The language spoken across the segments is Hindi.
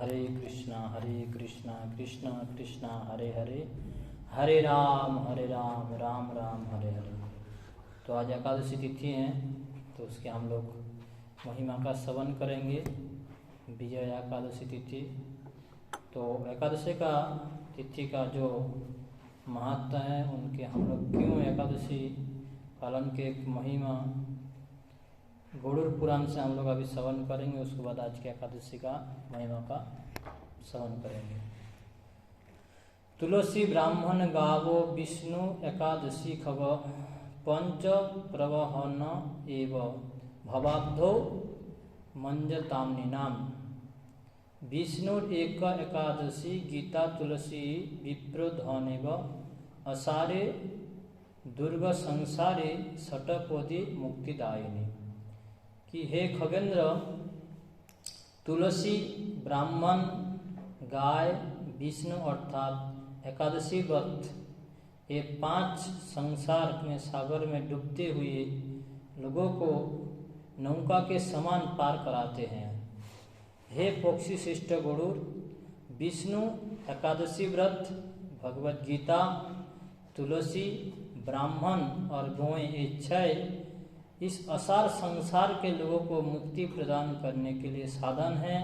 हरे कृष्णा कृष्णा कृष्णा हरे हरे, हरे राम राम राम हरे हरे। तो आज एकादशी तिथि है, तो उसके हम लोग महिमा का श्रवण करेंगे। विजय एकादशी तिथि, तो एकादशी का तिथि का जो महत्व है, उनके हम लोग क्यों एकादशी पालन के महिमा गरुड़ पुराण से हम लोग अभी श्रवण करेंगे। उसके बाद आज के एकादशी का महिमा का श्रवण करेंगे। तुलसी ब्राह्मण गावो विष्णु एकादशी खव पंच प्रवहन एव भवाब्धो मंजताम्नि नाम। विष्णु एक एकादशी गीता तुलसी विप्रोधनेव असारे दुर्ग संसारे षटपदी मुक्तिदायिनी। कि हे खगेंद्र, तुलसी, ब्राह्मण, गाय, विष्णु अर्थात एकादशी व्रत, ये 5 संसार में सागर में डूबते हुए लोगों को नौका के समान पार कराते हैं। हे पक्षी श्रेष्ठ गरुड़, विष्णु, एकादशी व्रत, भगवत गीता, तुलसी, ब्राह्मण और गौएं, ये 6 इस असार संसार के लोगों को मुक्ति प्रदान करने के लिए साधन है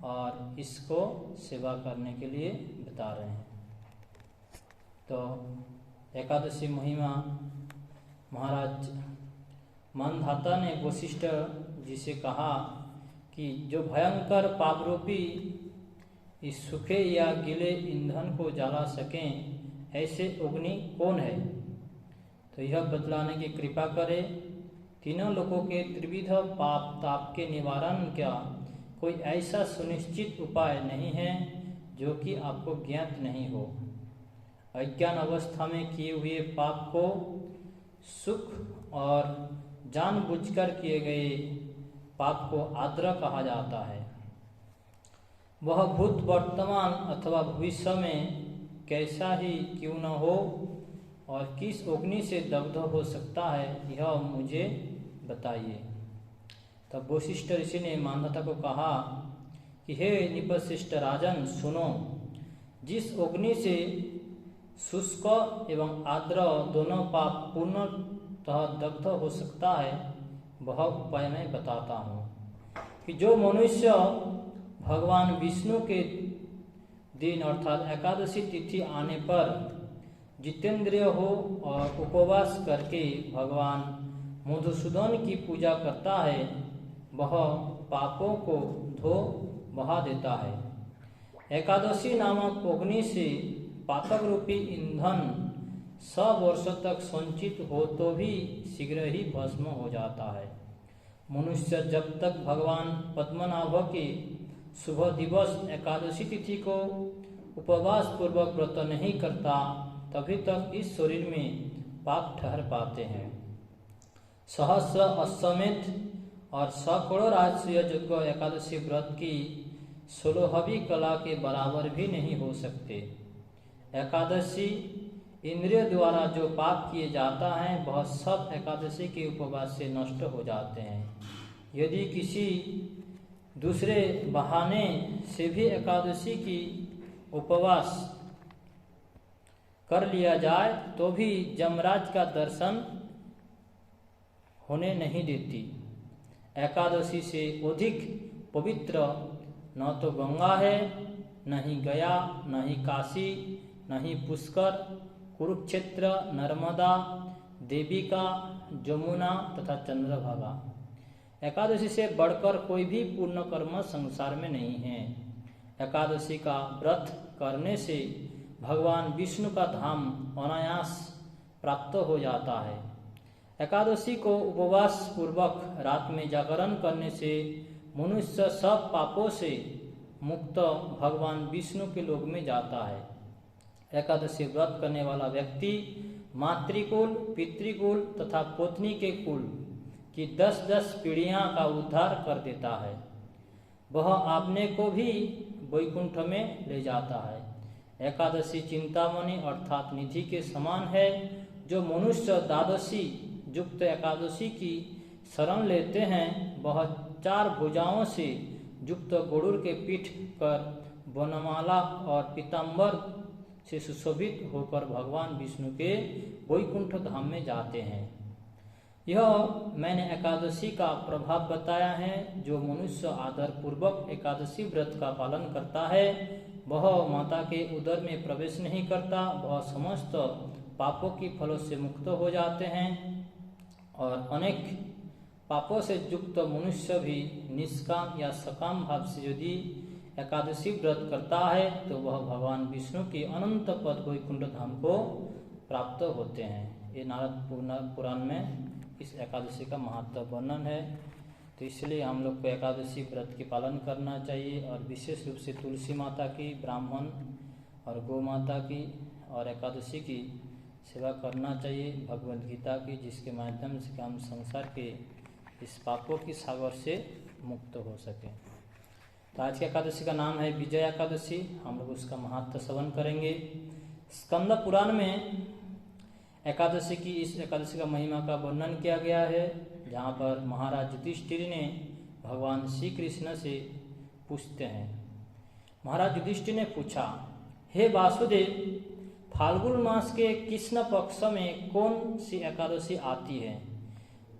और इसको सेवा करने के लिए बता रहे हैं। तो एकादशी महिमा महाराज मानधाता ने वशिष्ठ जी से कहा कि जो भयंकर पापरूपी इस सूखे या गीले ईंधन को जला सकें, ऐसे अग्नि कौन है? तो यह बतलाने की कृपा करे। तीनों लोगों के त्रिविध पाप ताप के निवारण का कोई ऐसा सुनिश्चित उपाय नहीं है जो कि आपको ज्ञात नहीं हो। अज्ञान अवस्था में किए हुए पाप को सुख और जानबूझकर किए गए पाप को आद्र कहा जाता है। वह भूत वर्तमान अथवा भविष्य में कैसा ही क्यों न हो और किस अग्नि से दग्ध हो सकता है, यह मुझे बताइए। तब वशिष्ठ ऋषि ने मानधाता को कहा कि हे निपश्रेष्ठ राजन, सुनो। जिस अग्नि से शुष्क एवं आर्द्र दोनों पाप पूर्णतः दग्ध हो सकता है, वह उपाय मैं बताता हूँ। कि जो मनुष्य भगवान विष्णु के दिन अर्थात एकादशी तिथि आने पर जितेंद्रिय हो और उपवास करके भगवान मधुसूदन की पूजा करता है, वह पापों को धो बहा देता है। एकादशी नामक अग्नि से पातक रूपी ईंधन 100 वर्षों तक संचित हो तो भी शीघ्र ही भस्म हो जाता है। मनुष्य जब तक भगवान पद्मनाभ के शुभ दिवस एकादशी तिथि को उपवास पूर्वक व्रत नहीं करता, तभी तक इस शरीर में पाप ठहर पाते हैं। सहस्र अश्वमेध और सैकड़ों राजसूय यज्ञ एकादशी व्रत की 16वीं कला के बराबर भी नहीं हो सकते। एकादशी इंद्रिय द्वारा जो पाप किए जाता है, वह सब एकादशी के उपवास से नष्ट हो जाते हैं। यदि किसी दूसरे बहाने से भी एकादशी की उपवास कर लिया जाए तो भी यमराज का दर्शन होने नहीं देती। एकादशी से अधिक पवित्र न तो गंगा है, न ही गया, न ही काशी, न ही पुष्कर, कुरुक्षेत्र, नर्मदा, देविका, जमुना तथा चंद्रभागा। एकादशी से बढ़कर कोई भी पूर्ण कर्म संसार में नहीं है। एकादशी का व्रत करने से भगवान विष्णु का धाम अनायास प्राप्त हो जाता है। एकादशी को उपवास पूर्वक रात में जागरण करने से मनुष्य सब पापों से मुक्त भगवान विष्णु के लोक में जाता है। एकादशी व्रत करने वाला व्यक्ति मातृकुल, पितृकुल तथा पत्नी के कुल की 10-10 पीढ़ियां का उद्धार कर देता है। वह अपने को भी वैकुंठ में ले जाता है। एकादशी चिंतामणि अर्थात निधि के समान है। जो मनुष्य द्वादशी युक्त एकादशी की शरण लेते हैं, वह 4 भुजाओं से युक्त गरुड़ के पीठ पर वनमाला और पीताम्बर से सुशोभित होकर भगवान विष्णु के वैकुंठ धाम में जाते हैं। यह मैंने एकादशी का प्रभाव बताया है। जो मनुष्य आदर पूर्वक एकादशी व्रत का पालन करता है वह माता के उदर में प्रवेश नहीं करता, वह समस्त पापों की फलों से मुक्त हो जाते हैं। और अनेक पापों से युक्त मनुष्य भी निष्काम या सकाम भाव से यदि एकादशी व्रत करता है तो वह भगवान विष्णु की अनंत पद वैकुंठ धाम को प्राप्त होते हैं। ये नारद पुराण में इस एकादशी का महत्व वर्णन है। तो इसलिए हम लोग को एकादशी व्रत की पालन करना चाहिए और विशेष रूप से तुलसी माता की, ब्राह्मण और गौ माता की और एकादशी की सेवा करना चाहिए, भगवद गीता की, जिसके माध्यम से हम संसार के इस पापों की सागर से मुक्त हो सके। तो आज की एकादशी का नाम है विजया एकादशी। हम लोग उसका महत्व श्रवण करेंगे। स्कंद पुराण में एकादशी की इस एकादशी का महिमा का वर्णन किया गया है, जहाँ पर महाराज युधिष्ठिर ने भगवान श्री कृष्ण से पूछते हैं। महाराज युधिष्ठिर ने पूछा, हे वासुदेव, फाल्गुन मास के कृष्ण पक्ष में कौन सी एकादशी आती है?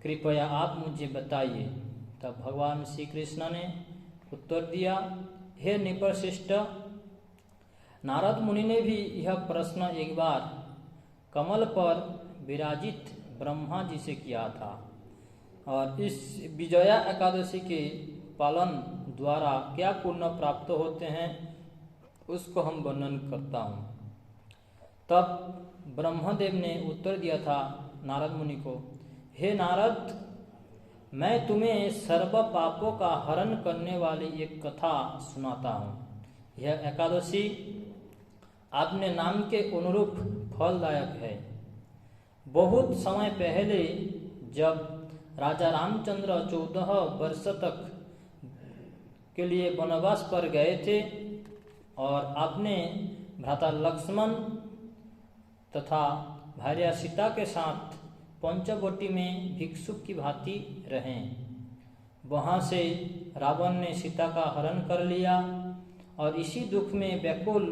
कृपया आप मुझे बताइए। तब भगवान श्री कृष्ण ने उत्तर दिया, हे नृपश्रेष्ठ, नारद मुनि ने भी यह प्रश्न एक बार कमल पर विराजित ब्रह्मा जी से किया था और इस विजया एकादशी के पालन द्वारा क्या पुण्य प्राप्त होते हैं उसको हम वर्णन करता हूँ। तब ब्रह्मदेव ने उत्तर दिया था नारद मुनि को, हे नारद, मैं तुम्हें सर्व पापों का हरण करने वाली एक कथा सुनाता हूँ। यह एकादशी अपने नाम के अनुरूप फलदायक है। बहुत समय पहले जब राजा रामचंद्र 14 वर्ष तक के लिए वनवास पर गए थे और अपने भ्राता लक्ष्मण तथा भार्या सीता के साथ पंचवटी में भिक्षुक की भांति रहे, वहां से रावण ने सीता का हरण कर लिया और इसी दुख में व्याकुल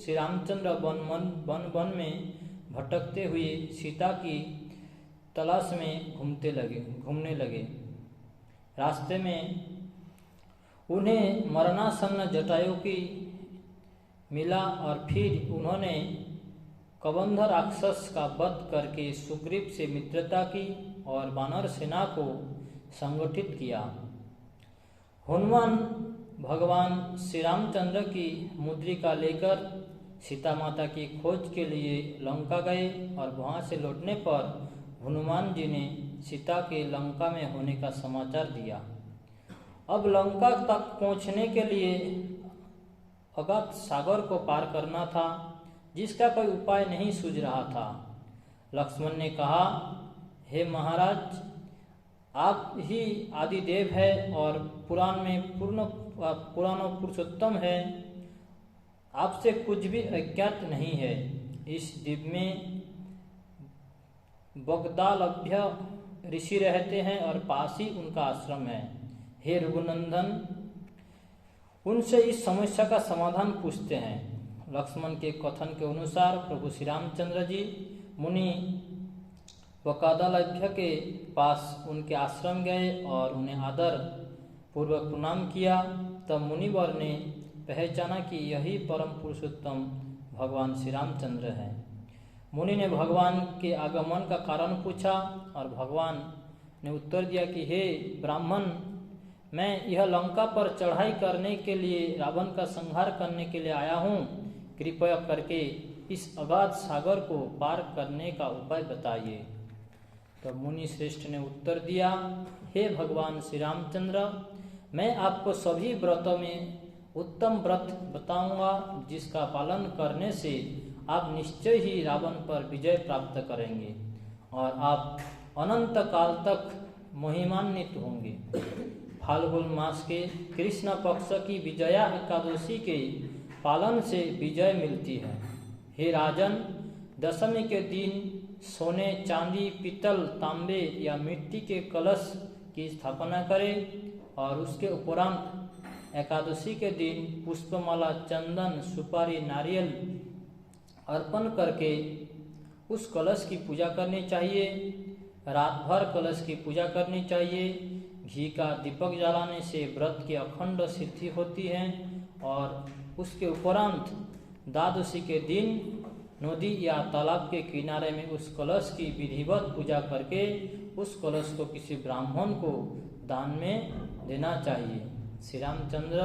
श्री रामचंद्र वन में भटकते हुए सीता की तलाश में घूमने लगे। रास्ते में उन्हें मरणासन्न जटायु की मिला और फिर उन्होंने कबंध राक्षस का वध करके सुग्रीव से मित्रता की और वानर सेना को संगठित किया। हनुमान भगवान श्री रामचंद्र की मुद्रिका लेकर सीता माता की खोज के लिए लंका गए और वहां से लौटने पर हनुमान जी ने सीता के लंका में होने का समाचार दिया। अब लंका तक पहुंचने के लिए अगाध सागर को पार करना था, जिसका कोई उपाय नहीं सूझ रहा था। लक्ष्मण ने कहा, हे महाराज, आप ही आदिदेव है और पुराण पुरुषोत्तम है, आपसे कुछ भी अज्ञात नहीं है। इस द्वीप में बगदालभ्य ऋषि रहते हैं और पास ही उनका आश्रम है। हे रघुनंदन, उनसे इस समस्या का समाधान पूछते हैं। लक्ष्मण के कथन के अनुसार प्रभु श्री रामचंद्र जी मुनि बगदालभ्य के पास उनके आश्रम गए और उन्हें आदर पूर्वक प्रणाम किया। तब मुनिवर ने पहचाना कि यही परम पुरुषोत्तम भगवान श्री रामचंद्र हैं। मुनि ने भगवान के आगमन का कारण पूछा और भगवान ने उत्तर दिया कि हे ब्राह्मण, मैं यह लंका पर चढ़ाई करने के लिए, रावण का संहार करने के लिए आया हूँ। कृपया करके इस अगाध सागर को पार करने का उपाय बताइए। तो मुनि श्रेष्ठ ने उत्तर दिया, हे भगवान श्री रामचंद्र, मैं आपको सभी व्रतों में उत्तम व्रत बताऊंगा, जिसका पालन करने से आप निश्चय ही रावण पर विजय प्राप्त करेंगे और आप अनंत काल तक महिमान्वित होंगे। फाल्गुन मास के कृष्ण पक्ष की विजया एकादशी के पालन से विजय मिलती है। हे राजन, दशमी के दिन सोने, चांदी, पीतल, तांबे या मिट्टी के कलश की स्थापना करें और उसके उपरांत एकादशी के दिन पुष्पमाला, चंदन, सुपारी, नारियल अर्पण करके उस कलश की पूजा करनी चाहिए। रात भर कलश की पूजा करनी चाहिए। घी का दीपक जलाने से व्रत की अखंड सिद्धि होती है। और उसके उपरांत द्वादशी के दिन नदी या तालाब के किनारे में उस कलश की विधिवत पूजा करके उस कलश को किसी ब्राह्मण को दान में देना चाहिए। श्री रामचंद्र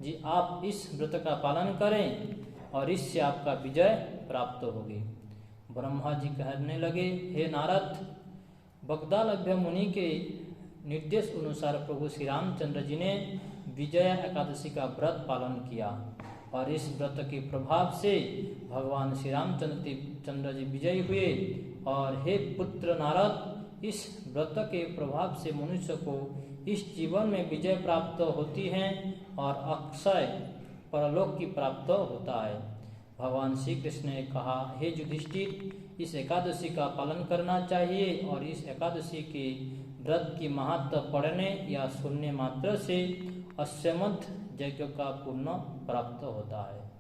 जी, आप इस व्रत का पालन करें और इससे आपका विजय प्राप्त होगी। ब्रह्मा जी कहने लगे, हे नारद, बगदालभ्य मुनि के निर्देश अनुसार प्रभु श्री रामचंद्र जी ने विजया एकादशी का व्रत पालन किया और इस व्रत के प्रभाव से भगवान श्री रामचंद्र जी विजयी हुए। और हे पुत्र नारद, इस व्रत के प्रभाव से मनुष्य को इस जीवन में विजय प्राप्त होती है और अक्षय परलोक की प्राप्त होता है। भगवान श्री कृष्ण ने कहा, हे युधिष्ठिर, इस एकादशी का पालन करना चाहिए और इस एकादशी के व्रत की महत्व पढ़ने या सुनने मात्र से अश्वमेध यज्ञ का पुण्य प्राप्त होता है।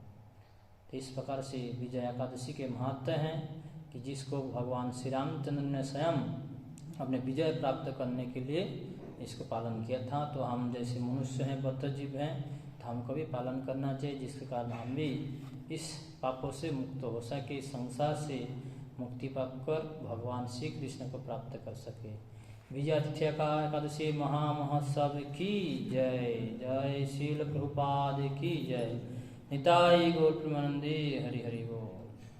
तो इस प्रकार से विजय एकादशी के महत्व हैं कि जिसको भगवान श्री रामचंद्र ने स्वयं अपने विजय प्राप्त करने के लिए इसको पालन किया था। तो हम जैसे मनुष्य हैं, बद्ध जीव हैं, तो हमको भी पालन करना चाहिए, जिसके कारण हम भी इस पापों से मुक्त हो सके, संसार से मुक्ति प्राप्त कर भगवान श्री कृष्ण को प्राप्त कर सके। विजयादित्य का एकादशी महामहोत्सव की जय। जय श्रील प्रभुपाद की जय। निताई गौर प्रेमानंदे। हरि हरि बोल।